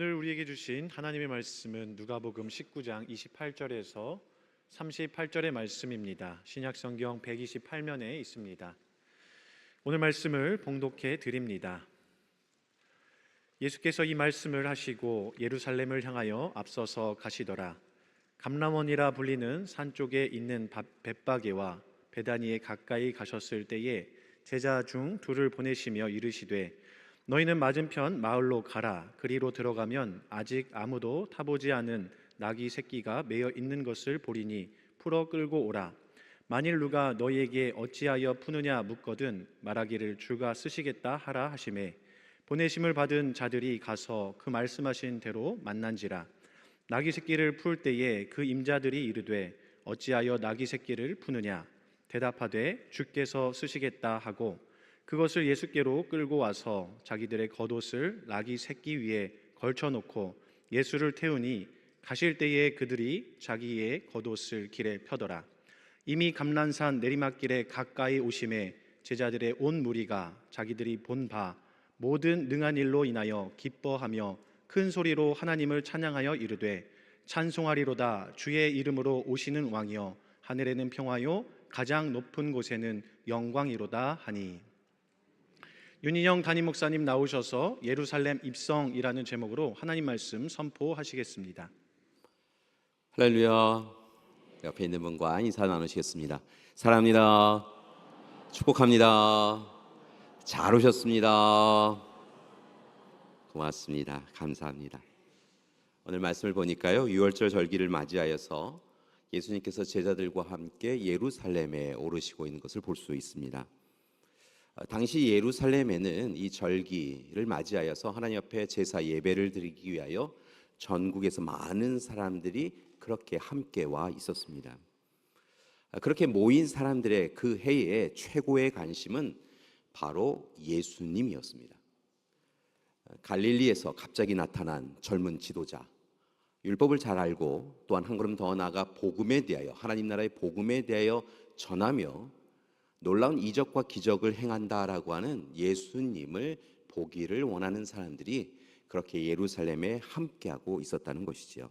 오늘 우리에게 주신 하나님의 말씀은 누가복음 19장 28절에서 38절의 말씀입니다. 신약성경 128면에 있습니다. 오늘 말씀을 봉독해 드립니다. 예수께서 이 말씀을 하시고 예루살렘을 향하여 앞서서 가시더라. 감람원이라 불리는 산 쪽에 있는 벳바게와 베다니에 가까이 가셨을 때에 제자 중 둘을 보내시며 이르시되 너희는 맞은편 마을로 가라. 그리로 들어가면 아직 아무도 타보지 않은 나귀 새끼가 매어 있는 것을 보리니 풀어 끌고 오라. 만일 누가 너희에게 어찌하여 푸느냐 묻거든 말하기를 주가 쓰시겠다 하라 하시매 보내심을 받은 자들이 가서 그 말씀하신 대로 만난지라. 나귀 새끼를 풀 때에 그 임자들이 이르되 어찌하여 나귀 새끼를 푸느냐 대답하되 주께서 쓰시겠다 하고 그것을 예수께로 끌고 와서 자기들의 겉옷을 나귀 새끼 위에 걸쳐놓고 예수를 태우니 가실 때에 그들이 자기의 겉옷을 길에 펴더라. 이미 감난산 내리막길에 가까이 오심에 제자들의 온 무리가 자기들이 본 바 모든 능한 일로 인하여 기뻐하며 큰 소리로 하나님을 찬양하여 이르되 찬송하리로다. 주의 이름으로 오시는 왕이여 하늘에는 평화요 가장 높은 곳에는 영광이로다 하니. 윤인영 담임 목사님 나오셔서 예루살렘 입성이라는 제목으로 하나님 말씀 선포하시겠습니다. 할렐루야. 옆에 있는 분과 인사 나누시겠습니다. 사랑합니다. 축복합니다. 잘 오셨습니다. 고맙습니다. 감사합니다. 오늘 말씀을 보니까요, 유월절 절기를 맞이하여서 예수님께서 제자들과 함께 예루살렘에 오르시고 있는 것을 볼 수 있습니다. 당시 예루살렘에는 이 절기를 맞이하여서 하나님 앞에 제사 예배를 드리기 위하여 전국에서 많은 사람들이 그렇게 함께 와 있었습니다. 그렇게 모인 사람들의 그 해의 최고의 관심은 바로 예수님이었습니다. 갈릴리에서 갑자기 나타난 젊은 지도자, 율법을 잘 알고 또한 한 걸음 더 나아가 복음에 대하여, 하나님 나라의 복음에 대하여 전하며 놀라운 이적과 기적을 행한다라고 하는 예수님을 보기를 원하는 사람들이 그렇게 예루살렘에 함께하고 있었다는 것이죠.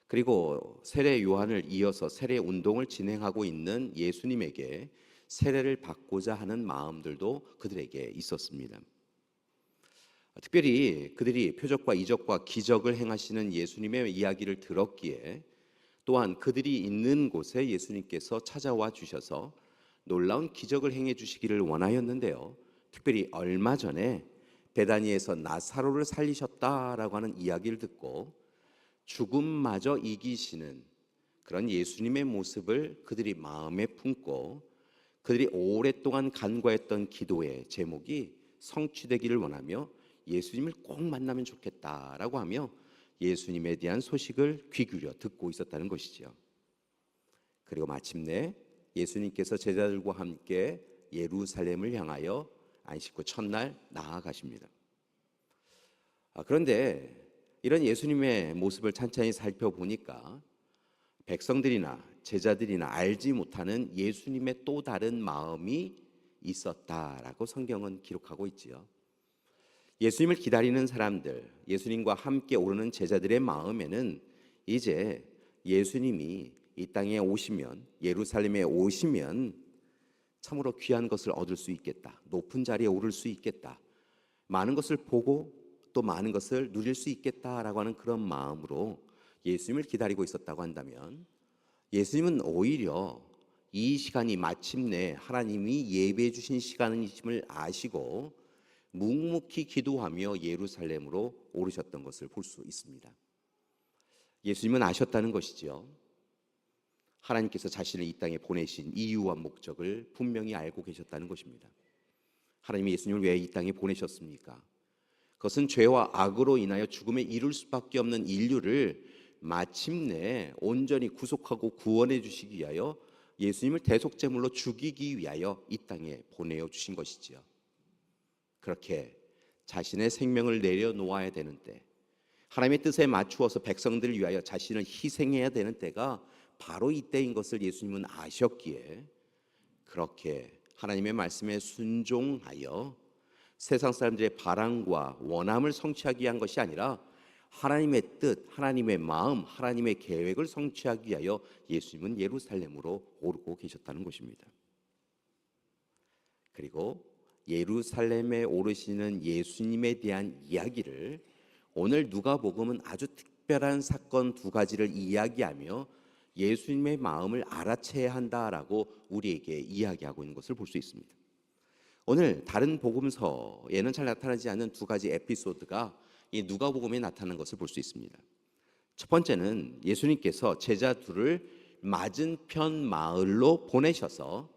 그리고 세례 요한을 이어서 세례 운동을 진행하고 있는 예수님에게 세례를 받고자 하는 마음들도 그들에게 있었습니다. 특별히 그들이 표적과 이적과 기적을 행하시는 예수님의 이야기를 들었기에 또한 그들이 있는 곳에 예수님께서 찾아와 주셔서 놀라운 기적을 행해 주시기를 원하였는데요, 특별히 얼마 전에 베다니에서 나사로를 살리셨다라고 하는 이야기를 듣고 죽음마저 이기시는 그런 예수님의 모습을 그들이 마음에 품고 그들이 오랫동안 간구했던 기도의 제목이 성취되기를 원하며 예수님을 꼭 만나면 좋겠다라고 하며 예수님에 대한 소식을 귀 기울여 듣고 있었다는 것이죠. 그리고 마침내 예수님께서 제자들과 함께 예루살렘을 향하여 안식 후 첫날 나아가십니다. 그런데 이런 예수님의 모습을 찬찬히 살펴보니까 백성들이나 제자들이나 알지 못하는 예수님의 또 다른 마음이 있었다라고 성경은 기록하고 있지요. 예수님을 기다리는 사람들, 예수님과 함께 오르는 제자들의 마음에는 이제 예수님이 이 땅에 오시면, 예루살렘에 오시면 참으로 귀한 것을 얻을 수 있겠다, 높은 자리에 오를 수 있겠다, 많은 것을 보고 또 많은 것을 누릴 수 있겠다라고 하는 그런 마음으로 예수님을 기다리고 있었다고 한다면, 예수님은 오히려 이 시간이 마침내 하나님이 예배해 주신 시간임을 아시고 묵묵히 기도하며 예루살렘으로 오르셨던 것을 볼 수 있습니다. 예수님은 아셨다는 것이지요. 하나님께서 자신을 이 땅에 보내신 이유와 목적을 분명히 알고 계셨다는 것입니다. 하나님이 예수님을 왜 이 땅에 보내셨습니까? 그것은 죄와 악으로 인하여 죽음에 이를 수밖에 없는 인류를 마침내 온전히 구속하고 구원해 주시기 위하여 예수님을 대속제물로 죽이기 위하여 이 땅에 보내어 주신 것이지요. 그렇게 자신의 생명을 내려놓아야 되는 때, 하나님의 뜻에 맞추어서 백성들을 위하여 자신을 희생해야 되는 때가 바로 이때인 것을 예수님은 아셨기에 그렇게 하나님의 말씀에 순종하여 세상 사람들의 바람과 원함을 성취하기 위한 것이 아니라 하나님의 뜻, 하나님의 마음, 하나님의 계획을 성취하기 위하여 예수님은 예루살렘으로 오르고 계셨다는 것입니다. 그리고 예루살렘에 오르시는 예수님에 대한 이야기를 오늘 누가복음은 아주 특별한 사건 두 가지를 이야기하며 예수님의 마음을 알아채야 한다라고 우리에게 이야기하고 있는 것을 볼 수 있습니다. 오늘 다른 복음서에는 잘 나타나지 않는 두 가지 에피소드가 이 누가복음에 나타나는 것을 볼 수 있습니다. 첫 번째는 예수님께서 제자 둘을 맞은편 마을로 보내셔서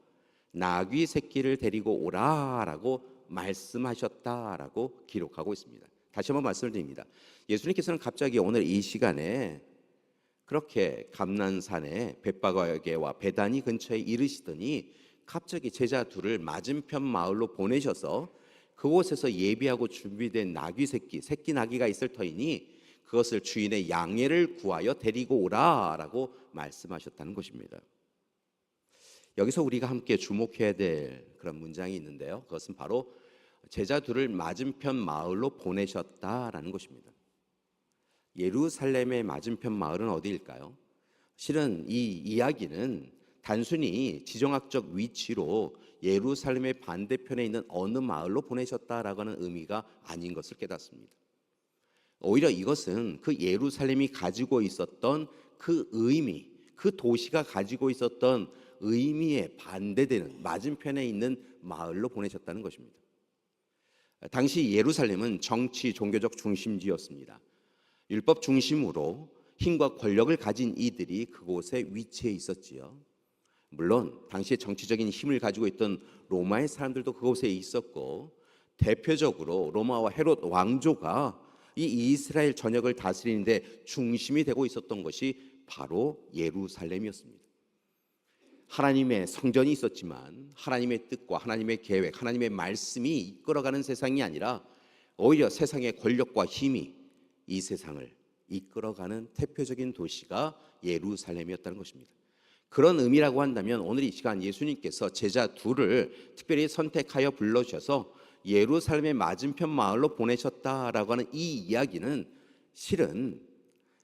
나귀 새끼를 데리고 오라라고 말씀하셨다라고 기록하고 있습니다. 다시 한번 말씀을 드립니다. 예수님께서는 갑자기 오늘 이 시간에 그렇게 감난산에 벳바게와 베다니 근처에 이르시더니 갑자기 제자 둘을 맞은편 마을로 보내셔서 그곳에서 예비하고 준비된 나귀 새끼 나귀가 있을 터이니 그것을 주인의 양해를 구하여 데리고 오라라고 말씀하셨다는 것입니다. 여기서 우리가 함께 주목해야 될 그런 문장이 있는데요. 그것은 바로 제자 둘을 맞은편 마을로 보내셨다라는 것입니다. 예루살렘의 맞은편 마을은 어디일까요? 실은 이 이야기는 단순히 지정학적 위치로 예루살렘의 반대편에 있는 어느 마을로 보내셨다라고 하는 의미가 아닌 것을 깨닫습니다. 오히려 이것은 그 예루살렘이 가지고 있었던 그 의미, 그 도시가 가지고 있었던 의미에 반대되는 맞은편에 있는 마을로 보내셨다는 것입니다. 당시 예루살렘은 정치, 종교적 중심지였습니다. 율법 중심으로 힘과 권력을 가진 이들이 그곳에 위치해 있었지요. 물론 당시에 정치적인 힘을 가지고 있던 로마의 사람들도 그곳에 있었고, 대표적으로 로마와 헤롯 왕조가 이 이스라엘 전역을 다스리는데 중심이 되고 있었던 것이 바로 예루살렘이었습니다. 하나님의 성전이 있었지만 하나님의 뜻과 하나님의 계획, 하나님의 말씀이 이끌어가는 세상이 아니라 오히려 세상의 권력과 힘이 이 세상을 이끌어가는 대표적인 도시가 예루살렘이었다는 것입니다. 그런 의미라고 한다면 오늘 이 시간 예수님께서 제자 둘을 특별히 선택하여 불러주셔서 예루살렘의 맞은편 마을로 보내셨다라고 하는 이 이야기는 실은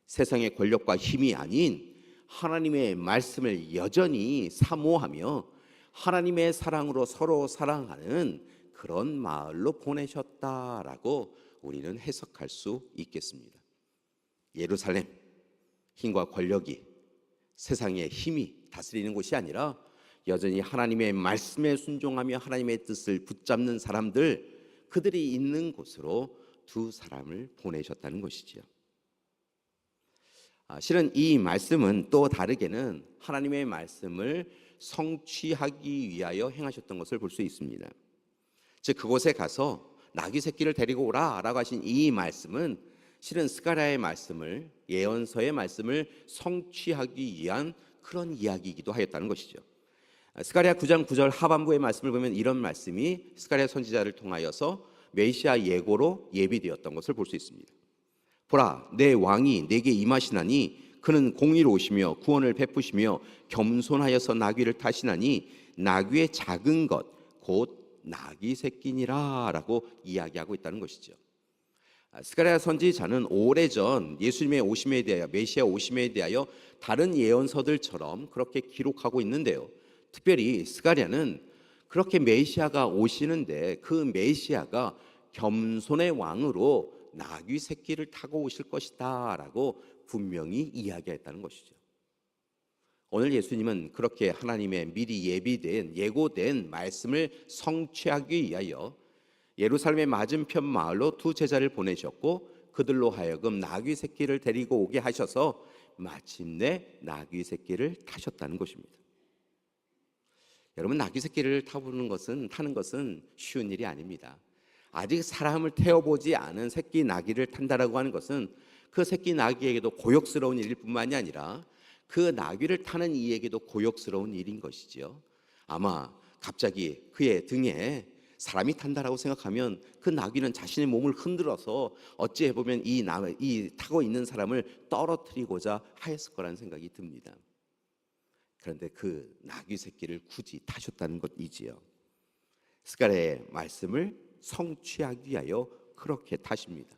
세상의 권력과 힘이 아닌 하나님의 말씀을 여전히 사모하며 하나님의 사랑으로 서로 사랑하는 그런 마을로 보내셨다라고 우리는 해석할 수 있겠습니다. 예루살렘, 힘과 권력이, 세상의 힘이 다스리는 곳이 아니라 여전히 하나님의 말씀에 순종하며 하나님의 뜻을 붙잡는 사람들, 그들이 있는 곳으로 두 사람을 보내셨다는 것이지요. 실은 이 말씀은 또 다르게는 하나님의 말씀을 성취하기 위하여 행하셨던 것을 볼 수 있습니다. 즉 그곳에 가서 나귀 새끼를 데리고 오라라고 하신 이 말씀은 실은 스가랴의 말씀을, 예언서의 말씀을 성취하기 위한 그런 이야기이기도 하였다는 것이죠. 스가랴 9장 9절 하반부의 말씀을 보면 이런 말씀이 스가랴 선지자를 통하여서 메시아 예고로 예비되었던 것을 볼 수 있습니다. 보라, 내 왕이 내게 임하시나니 그는 공의로우시며 구원을 베푸시며 겸손하여서 나귀를 타시나니 나귀의 작은 것 곧 나귀 새끼니라 라고 이야기하고 있다는 것이죠. 스가랴 선지자는 오래전 예수님의 오심에 대하여, 메시아 오심에 대하여 다른 예언서들처럼 그렇게 기록하고 있는데요, 특별히 스가랴는 그렇게 메시아가 오시는데 그 메시아가 겸손의 왕으로 나귀 새끼를 타고 오실 것이다 라고 분명히 이야기했다는 것이죠. 오늘 예수님은 그렇게 하나님의 미리 예비된, 예고된 말씀을 성취하기 위하여 예루살렘의 맞은편 마을로 두 제자를 보내셨고 그들로 하여금 나귀 새끼를 데리고 오게 하셔서 마침내 나귀 새끼를 타셨다는 것입니다. 여러분, 나귀 새끼를 타는 것은 쉬운 일이 아닙니다. 아직 사람을 태워보지 않은 새끼 나귀를 탄다라고 하는 것은 그 새끼 나귀에게도 고역스러운 일일 뿐만이 아니라 그 나귀를 타는 이에게도 고역스러운 일인 것이지요. 아마 갑자기 그의 등에 사람이 탄다라고 생각하면 그 나귀는 자신의 몸을 흔들어서 어찌해 보면 이 타고 있는 사람을 떨어뜨리고자 하였을 거라는 생각이 듭니다. 그런데 그 나귀 새끼를 굳이 타셨다는 것이지요. 스가랴의 말씀을 성취하기 위하여 그렇게 타십니다.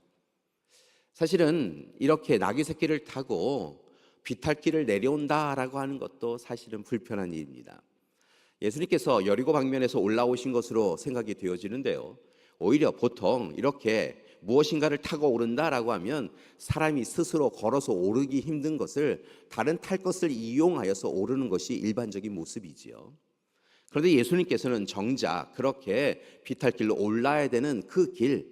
사실은 이렇게 나귀 새끼를 타고 비탈길을 내려온다라고 하는 것도 사실은 불편한 일입니다. 예수님께서 여리고 방면에서 올라오신 것으로 생각이 되어지는데요. 오히려 보통 이렇게 무엇인가를 타고 오른다라고 하면 사람이 스스로 걸어서 오르기 힘든 것을 다른 탈 것을 이용하여서 오르는 것이 일반적인 모습이지요. 그런데 예수님께서는 정작 그렇게 비탈길로 올라야 되는 그 길,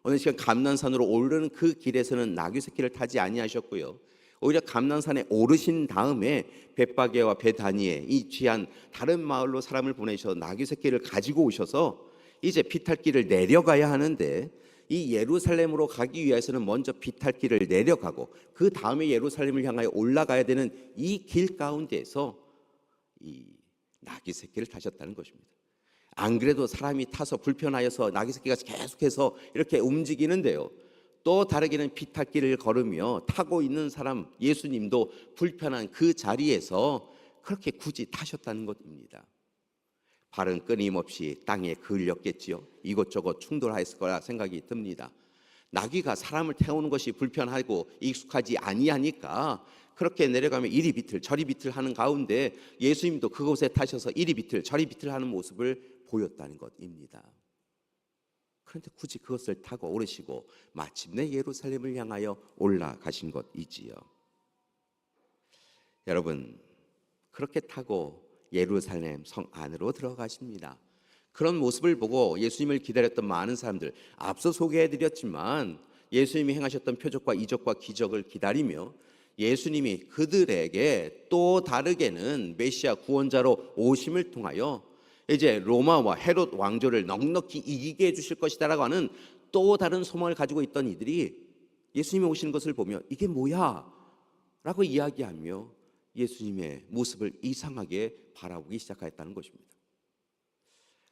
어느 시간 감난산으로 오르는 그 길에서는 나귀 새끼를 타지 아니하셨고요. 오히려 감난산에 오르신 다음에 벳바게와 베다니에 이 귀한 다른 마을로 사람을 보내셔서 나귀 새끼를 가지고 오셔서 이제 비탈길을 내려가야 하는데, 이 예루살렘으로 가기 위해서는 먼저 비탈길을 내려가고 그 다음에 예루살렘을 향하여 올라가야 되는 이 길 가운데에서 이 나귀 새끼를 타셨다는 것입니다. 안 그래도 사람이 타서 불편하여서 나귀 새끼가 계속해서 이렇게 움직이는데요, 또 다르게는 비탈길을 걸으며 타고 있는 사람 예수님도 불편한 그 자리에서 그렇게 굳이 타셨다는 것입니다. 발은 끊임없이 땅에 그을렸겠지요. 이것저것 충돌하였을 거라 생각이 듭니다. 나귀가 사람을 태우는 것이 불편하고 익숙하지 아니하니까 그렇게 내려가면 이리 비틀 저리 비틀 하는 가운데 예수님도 그곳에 타셔서 이리 비틀 저리 비틀 하는 모습을 보였다는 것입니다. 그런데 굳이 그것을 타고 오르시고 마침내 예루살렘을 향하여 올라가신 것이지요. 여러분, 그렇게 타고 예루살렘 성 안으로 들어가십니다. 그런 모습을 보고 예수님을 기다렸던 많은 사람들, 앞서 소개해드렸지만 예수님이 행하셨던 표적과 이적과 기적을 기다리며 예수님이 그들에게 또 다르게는 메시아 구원자로 오심을 통하여 이제 로마와 헤롯 왕조를 넉넉히 이기게 해주실 것이다라고 하는 또 다른 소망을 가지고 있던 이들이 예수님이 오시는 것을 보며 이게 뭐야? 라고 이야기하며 예수님의 모습을 이상하게 바라보기 시작하였다는 것입니다.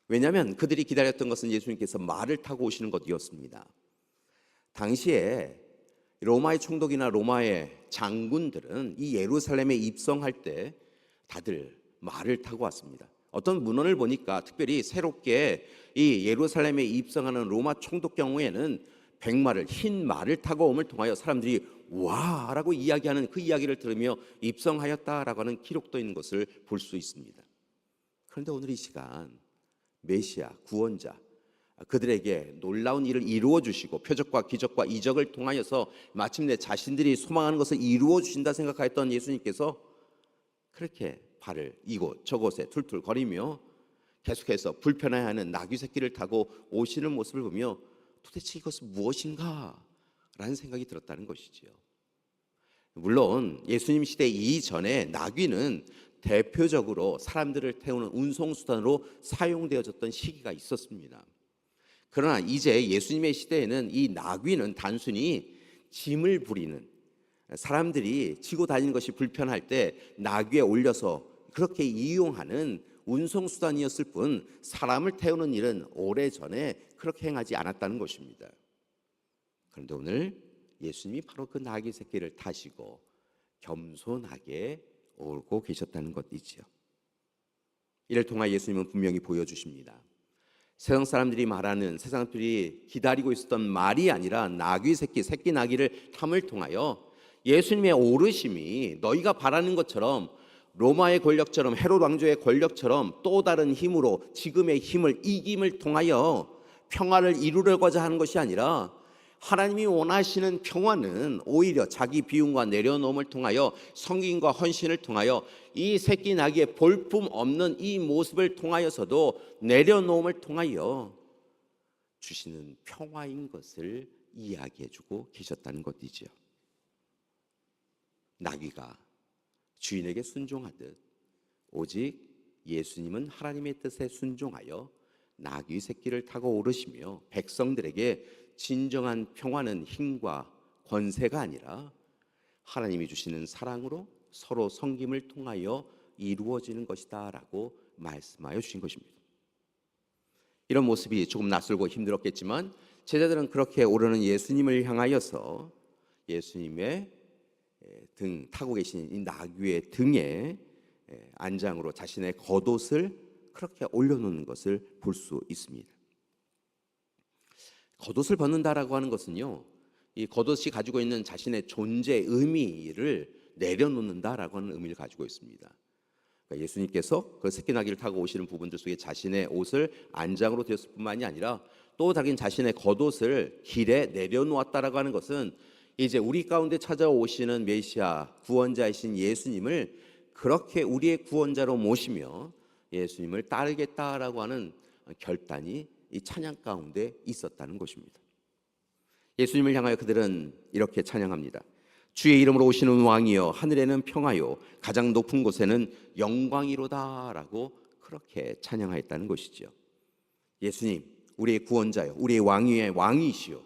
왜냐하면 그들이 기다렸던 것은 예수님께서 말을 타고 오시는 것이었습니다. 당시에 로마의 총독이나 로마의 장군들은 이 예루살렘에 입성할 때 다들 말을 타고 왔습니다. 어떤 문헌을 보니까 특별히 새롭게 이 예루살렘에 입성하는 로마 총독 경우에는 백마를, 흰 말을 타고 옴을 통하여 사람들이 와 라고 이야기하는 그 이야기를 들으며 입성하였다라고 하는 기록도 있는 것을 볼 수 있습니다. 그런데 오늘 이 시간 메시아 구원자, 그들에게 놀라운 일을 이루어 주시고 표적과 기적과 이적을 통하여서 마침내 자신들이 소망하는 것을 이루어 주신다 생각하였던 예수님께서 그렇게 발을 이곳 저곳에 툴툴 거리며 계속해서 불편해하는 나귀 새끼를 타고 오시는 모습을 보며 도대체 이것은 무엇인가? 라는 생각이 들었다는 것이지요. 물론 예수님 시대 이전에 나귀는 대표적으로 사람들을 태우는 운송수단으로 사용되어졌던 시기가 있었습니다. 그러나 이제 예수님의 시대에는 이 나귀는 단순히 짐을 부리는, 사람들이 지고 다니는 것이 불편할 때 나귀에 올려서 그렇게 이용하는 운송수단이었을 뿐 사람을 태우는 일은 오래전에 그렇게 행하지 않았다는 것입니다. 그런데 오늘 예수님이 바로 그 나귀 새끼를 타시고 겸손하게 오고 계셨다는 것이지요. 이를 통해 예수님은 분명히 보여주십니다. 세상 사람들이 말하는, 세상 사람들이 기다리고 있었던 말이 아니라 나귀 새끼, 새끼 나귀를 탐을 통하여 예수님의 오르심이 너희가 바라는 것처럼 로마의 권력처럼 헤롯 왕조의 권력처럼 또 다른 힘으로 지금의 힘을 이김을 통하여 평화를 이루려고자 하는 것이 아니라 하나님이 원하시는 평화는 오히려 자기 비움과 내려놓음을 통하여 성김과 헌신을 통하여 이 새끼 나귀의 볼품 없는 이 모습을 통하여서도 내려놓음을 통하여 주시는 평화인 것을 이야기해주고 계셨다는 것이지요. 나귀가 주인에게 순종하듯 오직 예수님은 하나님의 뜻에 순종하여 나귀 새끼를 타고 오르시며 백성들에게 진정한 평화는 힘과 권세가 아니라 하나님이 주시는 사랑으로 서로 섬김을 통하여 이루어지는 것이다 라고 말씀하여 주신 것입니다. 이런 모습이 조금 낯설고 힘들었겠지만 제자들은 그렇게 오르는 예수님을 향하여서 예수님의 등 타고 계신 이 나귀의 등에 안장으로 자신의 겉옷을 그렇게 올려놓는 것을 볼 수 있습니다. 겉옷을 벗는다라고 하는 것은요, 이 겉옷이 가지고 있는 자신의 존재 의미를 내려놓는다라고 하는 의미를 가지고 있습니다. 그러니까 예수님께서 그 새끼나귀를 타고 오시는 부분들 속에 자신의 옷을 안장으로 드렸을 뿐만이 아니라 또 다른 자신의 겉옷을 길에 내려놓았다라고 하는 것은 이제 우리 가운데 찾아오시는 메시아 구원자이신 예수님을 그렇게 우리의 구원자로 모시며 예수님을 따르겠다라고 하는 결단이 이 찬양 가운데 있었다는 것입니다. 예수님을 향하여 그들은 이렇게 찬양합니다. 주의 이름으로 오시는 왕이여, 하늘에는 평화요, 가장 높은 곳에는 영광이로다라고 그렇게 찬양하였다는 것이죠. 예수님, 우리의 구원자요, 우리의 왕위의 왕이시요,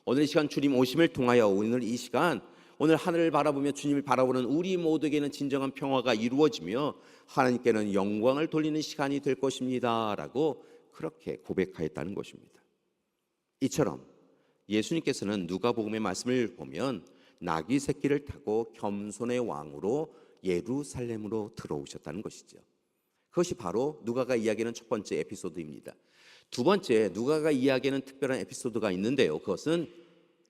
오늘 이 시간 주님 오심을 통하여 오늘 이 시간 오늘 하늘을 바라보며 주님을 바라보는 우리 모두에게는 진정한 평화가 이루어지며 하나님께는 영광을 돌리는 시간이 될 것입니다 라고 그렇게 고백하였다는 것입니다. 이처럼 예수님께서는 누가복음의 말씀을 보면 나귀 새끼를 타고 겸손의 왕으로 예루살렘으로 들어오셨다는 것이죠. 그것이 바로 누가가 이야기하는 첫 번째 에피소드입니다. 두 번째, 누가가 이야기하는 특별한 에피소드가 있는데요, 그것은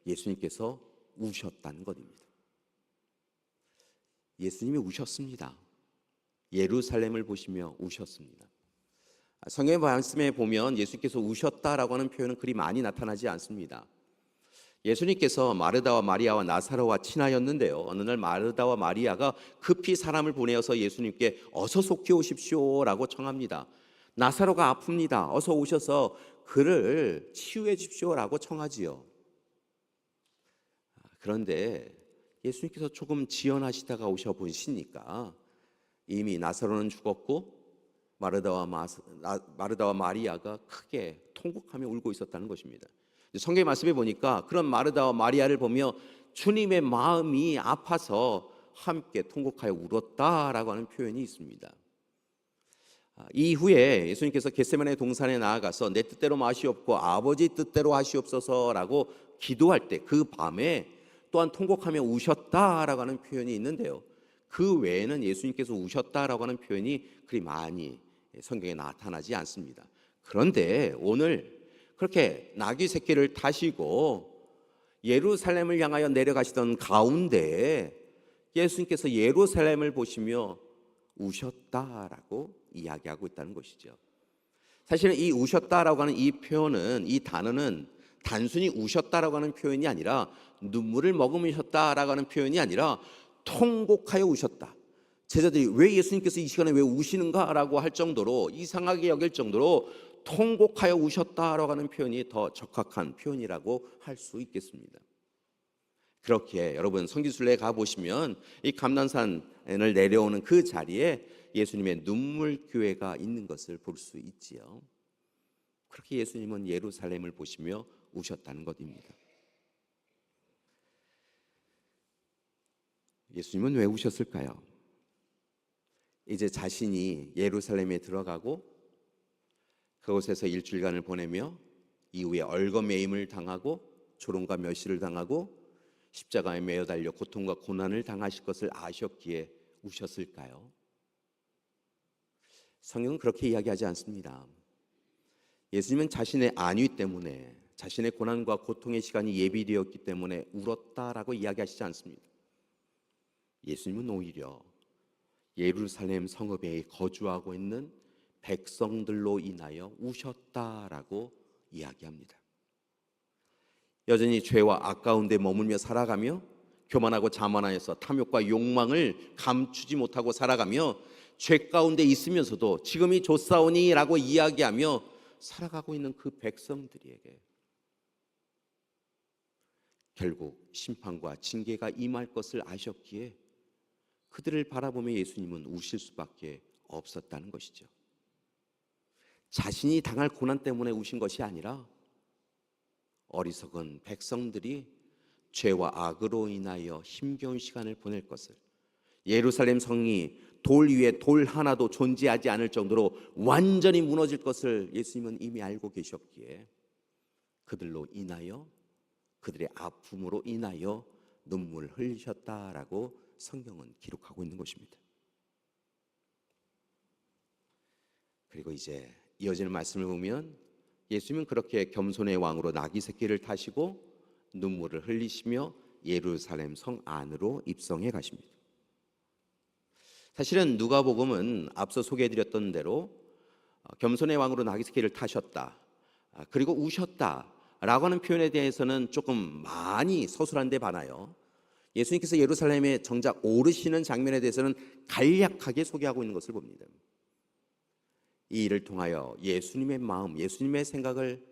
예수님께서 우셨다는 것입니다. 예수님이 우셨습니다. 예루살렘을 보시며 우셨습니다. 성경의 말씀에 보면 예수님께서 우셨다라고 하는 표현은 그리 많이 나타나지 않습니다. 예수님께서 마르다와 마리아와 나사로와 친하였는데요, 어느 날 마르다와 마리아가 급히 사람을 보내어서 예수님께 어서 속히 오십시오라고 청합니다. 나사로가 아픕니다. 어서 오셔서 그를 치유해 주십시오라고 청하지요. 그런데 예수님께서 조금 지연하시다가 오셔 보시니까 이미 나사로는 죽었고 마르다와 마리아가 크게 통곡하며 울고 있었다는 것입니다. 성경의 말씀에 보니까 그런 마르다와 마리아를 보며 주님의 마음이 아파서 함께 통곡하여 울었다라고 하는 표현이 있습니다. 이후에 예수님께서 겟세마네 동산에 나아가서 내 뜻대로 마시옵고 아버지 뜻대로 하시옵소서라고 기도할 때 그 밤에 또한 통곡하며 우셨다라고 하는 표현이 있는데요, 그 외에는 예수님께서 우셨다라고 하는 표현이 그리 많이 성경에 나타나지 않습니다. 그런데 오늘 그렇게 나귀 새끼를 타시고 예루살렘을 향하여 내려가시던 가운데 예수님께서 예루살렘을 보시며 우셨다라고 이야기하고 있다는 것이죠. 사실은 이 우셨다라고 하는 이 표현은, 이 단어는 단순히 우셨다라고 하는 표현이 아니라 눈물을 머금으셨다라고 하는 표현이 아니라 통곡하여 우셨다. 제자들이 왜 예수님께서 이 시간에 왜 우시는가라고 할 정도로, 이상하게 여길 정도로 통곡하여 우셨다라고 하는 표현이 더 적합한 표현이라고 할 수 있겠습니다. 그렇게 여러분 성지순례에 가보시면 이 감난산을 내려오는 그 자리에 예수님의 눈물 교회가 있는 것을 볼 수 있지요. 그렇게 예수님은 예루살렘을 보시며 우셨다는 것입니다. 예수님은 왜 우셨을까요? 이제 자신이 예루살렘에 들어가고 그곳에서 일주일간을 보내며 이후에 얼거매임을 당하고 조롱과 멸시를 당하고 십자가에 매어 달려 고통과 고난을 당하실 것을 아셨기에 우셨을까요? 성경은 그렇게 이야기하지 않습니다. 예수님은 자신의 안위 때문에, 자신의 고난과 고통의 시간이 예비되었기 때문에 울었다라고 이야기하시지 않습니다. 예수님은 오히려 예루살렘 성읍에 거주하고 있는 백성들로 인하여 우셨다라고 이야기합니다. 여전히 죄와 악 가운데 머물며 살아가며 교만하고 자만하여서 탐욕과 욕망을 감추지 못하고 살아가며 죄 가운데 있으면서도 지금이 좋사오니라고 이야기하며 살아가고 있는 그 백성들에게 결국 심판과 징계가 임할 것을 아셨기에 그들을 바라보며 예수님은 우실 수밖에 없었다는 것이죠. 자신이 당할 고난 때문에 우신 것이 아니라 어리석은 백성들이 죄와 악으로 인하여 힘겨운 시간을 보낼 것을, 예루살렘 성이 돌 위에 돌 하나도 존재하지 않을 정도로 완전히 무너질 것을 예수님은 이미 알고 계셨기에 그들로 인하여, 그들의 아픔으로 인하여 눈물을 흘리셨다라고 성경은 기록하고 있는 것입니다. 그리고 이제 이어지는 말씀을 보면 예수님은 그렇게 겸손의 왕으로 나귀 새끼를 타시고 눈물을 흘리시며 예루살렘 성 안으로 입성해 가십니다. 사실은 누가복음은 앞서 소개해드렸던 대로 겸손의 왕으로 나귀 새끼를 타셨다, 그리고 우셨다라고 하는 표현에 대해서는 조금 많이 서술한 데 반하여 예수님께서 예루살렘에 정작 오르시는 장면에 대해서는 간략하게 소개하고 있는 것을 봅니다. 이 일을 통하여 예수님의 마음, 예수님의 생각을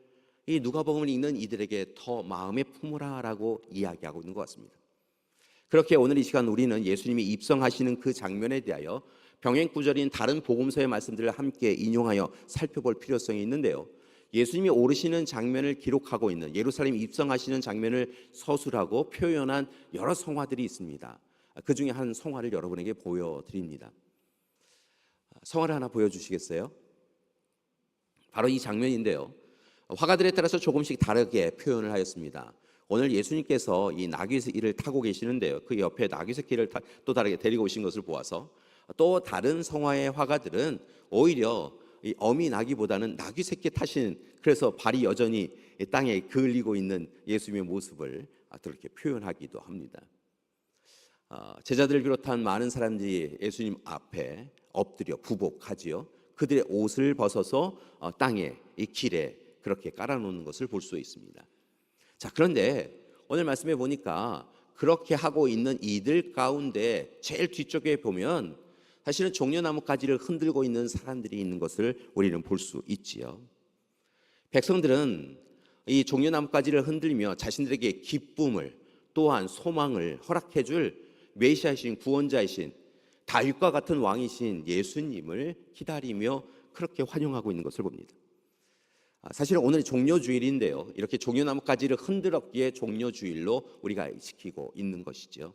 이 누가복음을 읽는 이들에게 더 마음에 품으라라고 이야기하고 있는 것 같습니다. 그렇게 오늘 이 시간 우리는 예수님이 입성하시는 그 장면에 대하여 병행 구절인 다른 복음서의 말씀들을 함께 인용하여 살펴볼 필요성이 있는데요. 예수님이 오르시는 장면을 기록하고 있는, 예루살렘 입성하시는 장면을 서술하고 표현한 여러 성화들이 있습니다. 그 중에 한 성화를 여러분에게 보여드립니다. 성화를 하나 보여주시겠어요? 바로 이 장면인데요. 화가들에 따라서 조금씩 다르게 표현을 하였습니다. 오늘 예수님께서 이 나귀 새끼를 타고 계시는데요. 그 옆에 나귀 새끼를 또 다르게 데리고 오신 것을 보아서 또 다른 성화의 화가들은 오히려 이 어미 나귀보다는 나귀 새끼 타신, 그래서 발이 여전히 땅에 그을리고 있는 예수님의 모습을 그렇게 표현하기도 합니다. 제자들을 비롯한 많은 사람들이 예수님 앞에 엎드려 부복하지요. 그들의 옷을 벗어서 땅에, 이 길에 그렇게 깔아놓는 것을 볼 수 있습니다. 자, 그런데 오늘 말씀해 보니까 그렇게 하고 있는 이들 가운데 제일 뒤쪽에 보면 사실은 종려나무 가지를 흔들고 있는 사람들이 있는 것을 우리는 볼 수 있지요. 백성들은 이 종려나무 가지를 흔들며 자신들에게 기쁨을, 또한 소망을 허락해 줄 메시아이신, 구원자이신, 다윗과 같은 왕이신 예수님을 기다리며 그렇게 환영하고 있는 것을 봅니다. 사실은 오늘 종려주일인데요, 이렇게 종려나무 가지를 흔들었기에 종려주일로 우리가 지키고 있는 것이죠.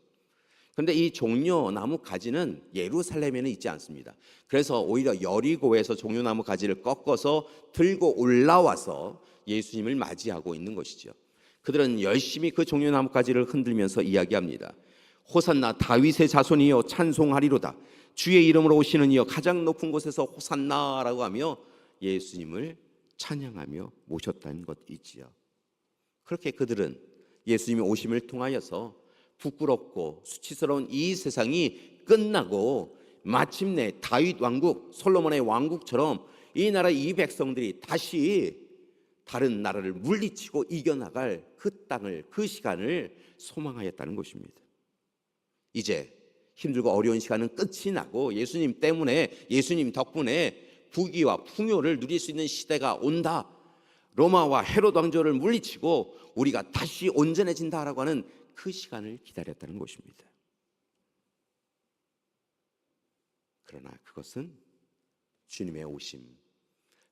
그런데 이 종려나무 가지는 예루살렘에는 있지 않습니다. 그래서 오히려 여리고에서 종려나무 가지를 꺾어서 들고 올라와서 예수님을 맞이하고 있는 것이죠. 그들은 열심히 그 종려나무 가지를 흔들면서 이야기합니다. 호산나 다윗의 자손이여 찬송하리로다. 주의 이름으로 오시는 이여 가장 높은 곳에서 호산나라고 하며 예수님을 찬양하며 모셨다는 것이지요. 그렇게 그들은 예수님의 오심을 통하여서 부끄럽고 수치스러운 이 세상이 끝나고 마침내 다윗 왕국, 솔로몬의 왕국처럼 이 나라 이 백성들이 다시 다른 나라를 물리치고 이겨나갈 그 땅을, 그 시간을 소망하였다는 것입니다. 이제 힘들고 어려운 시간은 끝이 나고 예수님 때문에, 예수님 덕분에 부귀와 풍요를 누릴 수 있는 시대가 온다. 로마와 헤롯 왕조를 물리치고 우리가 다시 온전해진다라고 하는 그 시간을 기다렸다는 것입니다. 그러나 그것은 주님의 오심,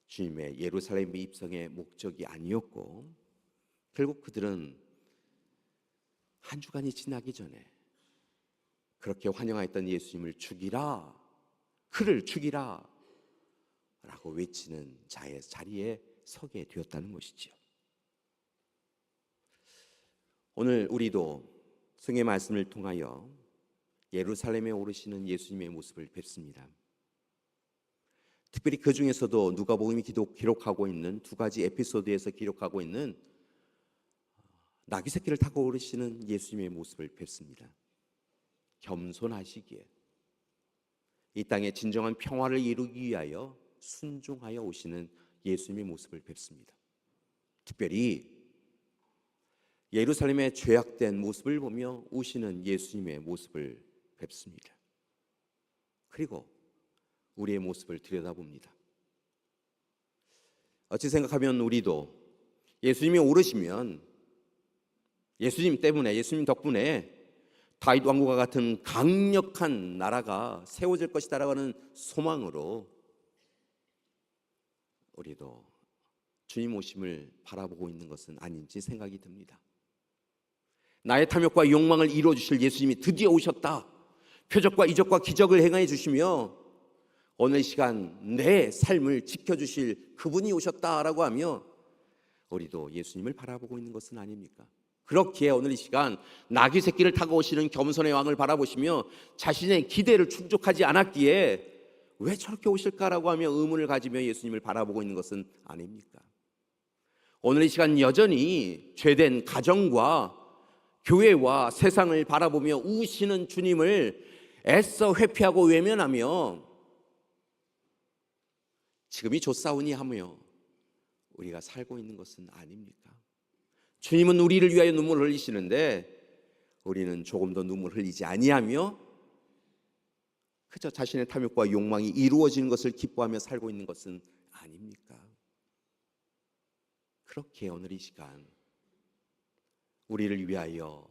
주님의 예루살렘 입성의 목적이 아니었고, 결국 그들은 한 주간이 지나기 전에 그렇게 환영하였던 예수님을 죽이라, 그를 죽이라 라고 외치는 자리에 서게 되었다는 것이지요. 오늘 우리도 성의 말씀을 통하여 예루살렘에 오르시는 예수님의 모습을 뵙습니다. 특별히 그 중에서도 누가복음이 기록하고 있는 두 가지 에피소드에서 기록하고 있는 나귀 새끼를 타고 오르시는 예수님의 모습을 뵙습니다. 겸손하시기에 이 땅에 진정한 평화를 이루기 위하여 순종하여 오시는 예수님의 모습을 뵙습니다. 특별히 예루살렘의 죄악된 모습을 보며 우시는 예수님의 모습을 뵙습니다. 그리고 우리의 모습을 들여다봅니다. 어찌 생각하면 우리도 예수님이 오르시면 예수님 때문에, 예수님 덕분에 다윗 왕국과 같은 강력한 나라가 세워질 것이다라고 하는 소망으로 우리도 주님 오심을 바라보고 있는 것은 아닌지 생각이 듭니다. 나의 탐욕과 욕망을 이루어 주실 예수님이 드디어 오셨다. 표적과 이적과 기적을 행해 주시며 오늘 시간 내 삶을 지켜주실 그분이 오셨다라고 하며 우리도 예수님을 바라보고 있는 것은 아닙니까? 그렇기에 오늘 이 시간 나귀 새끼를 타고 오시는 겸손의 왕을 바라보시며 자신의 기대를 충족하지 않았기에 왜 저렇게 오실까라고 하며 의문을 가지며 예수님을 바라보고 있는 것은 아닙니까? 오늘 이 시간 여전히 죄된 가정과 교회와 세상을 바라보며 우시는 주님을 애써 회피하고 외면하며 지금이 좋사오니 하며 우리가 살고 있는 것은 아닙니까? 주님은 우리를 위하여 눈물을 흘리시는데 우리는 조금도 눈물 흘리지 아니하며 그저 자신의 탐욕과 욕망이 이루어지는 것을 기뻐하며 살고 있는 것은 아닙니까? 그렇게 오늘 이 시간 우리를 위하여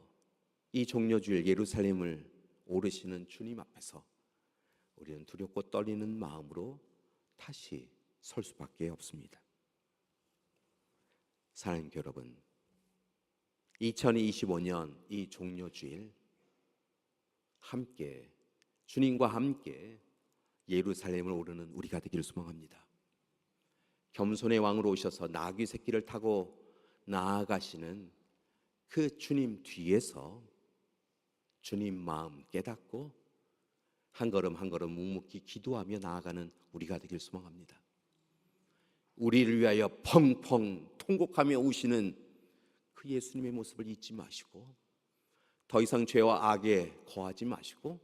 이 종려주일 예루살렘을 오르시는 주님 앞에서 우리는 두렵고 떨리는 마음으로 다시 설 수밖에 없습니다. 사랑하는 여러분, 2025년 이 종려주일 함께 주님과 함께 예루살렘을 오르는 우리가 되기를 소망합니다. 겸손의 왕으로 오셔서 나귀 새끼를 타고 나아가시는 그 주님 뒤에서 주님 마음 깨닫고 한 걸음 한 걸음 묵묵히 기도하며 나아가는 우리가 되길 소망합니다. 우리를 위하여 펑펑 통곡하며 우시는 그 예수님의 모습을 잊지 마시고 더 이상 죄와 악에 거하지 마시고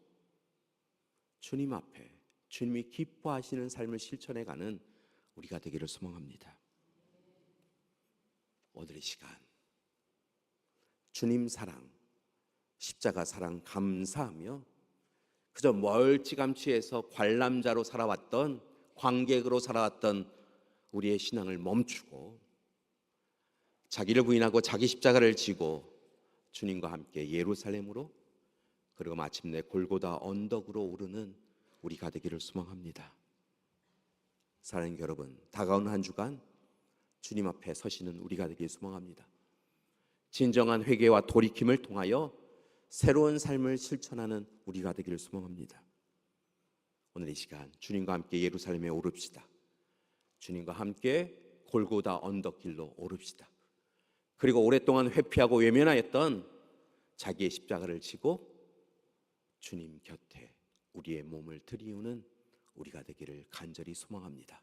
주님 앞에 주님이 기뻐하시는 삶을 실천해가는 우리가 되기를 소망합니다. 오늘 이 시간 주님 사랑, 십자가 사랑 감사하며 그저 멀찌감치해서 관람자로 살아왔던 관객으로 살아왔던 우리의 신앙을 멈추고 자기를 부인하고 자기 십자가를 지고 주님과 함께 예루살렘으로 그리고 마침내 골고다 언덕으로 오르는 우리가 되기를 소망합니다. 사랑하는 여러분, 다가오는 한 주간 주님 앞에 서시는 우리가 되기를 소망합니다. 진정한 회개와 돌이킴을 통하여 새로운 삶을 실천하는 우리가 되기를 소망합니다. 오늘 이 시간 주님과 함께 예루살렘에 오릅시다. 주님과 함께 골고다 언덕길로 오릅시다. 그리고 오랫동안 회피하고 외면하였던 자기의 십자가를 지고 주님 곁에 우리의 몸을 들이우는 우리가 되기를 간절히 소망합니다.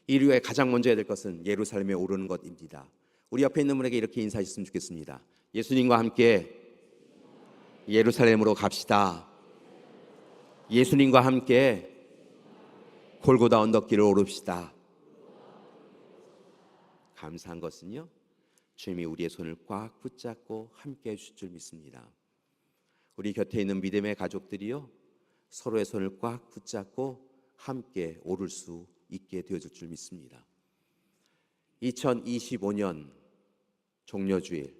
인류에 가장 먼저 해야 될 것은 예루살렘에 오르는 것입니다. 우리 옆에 있는 분에게 이렇게 인사하셨으면 좋겠습니다. 예수님과 함께 예루살렘으로 갑시다. 예수님과 함께 골고다 언덕길을 오릅시다. 감사한 것은요, 주님이 우리의 손을 꽉 붙잡고 함께 해주실 줄 믿습니다. 우리 곁에 있는 믿음의 가족들이요, 서로의 손을 꽉 붙잡고 함께 오를 수 있게 되어줄 줄 믿습니다. 2025년 종려주일,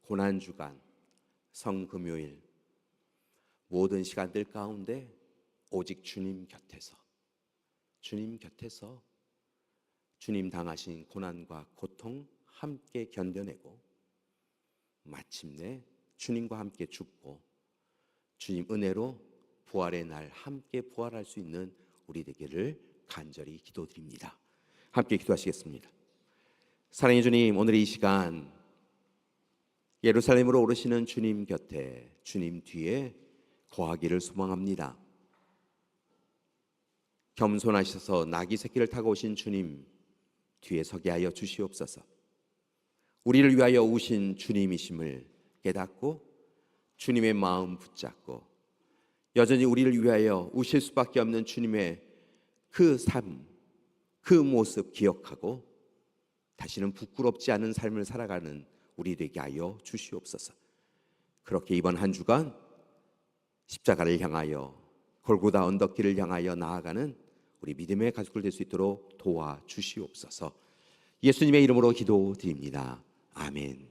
고난주간, 성금요일 모든 시간들 가운데 오직 주님 곁에서 주님 당하신 고난과 고통 함께 견뎌내고 마침내 주님과 함께 죽고 주님 은혜로 부활의 날 함께 부활할 수 있는 우리 되기를 간절히 기도드립니다. 함께 기도하시겠습니다. 사랑의 주님, 오늘 이 시간 예루살렘으로 오르시는 주님 곁에 주님 뒤에 거하기를 소망합니다. 겸손하셔서 나귀 새끼를 타고 오신 주님 뒤에 서게 하여 주시옵소서. 우리를 위하여 우신 주님이심을 깨닫고 주님의 마음 붙잡고 여전히 우리를 위하여 우실 수밖에 없는 주님의 그 삶, 그 모습 기억하고 다시는 부끄럽지 않은 삶을 살아가는 우리 되게 하여 주시옵소서. 그렇게 이번 한 주간 십자가를 향하여 골고다 언덕길을 향하여 나아가는 우리 믿음의 가족들 될 수 있도록 도와주시옵소서. 예수님의 이름으로 기도드립니다. 아멘.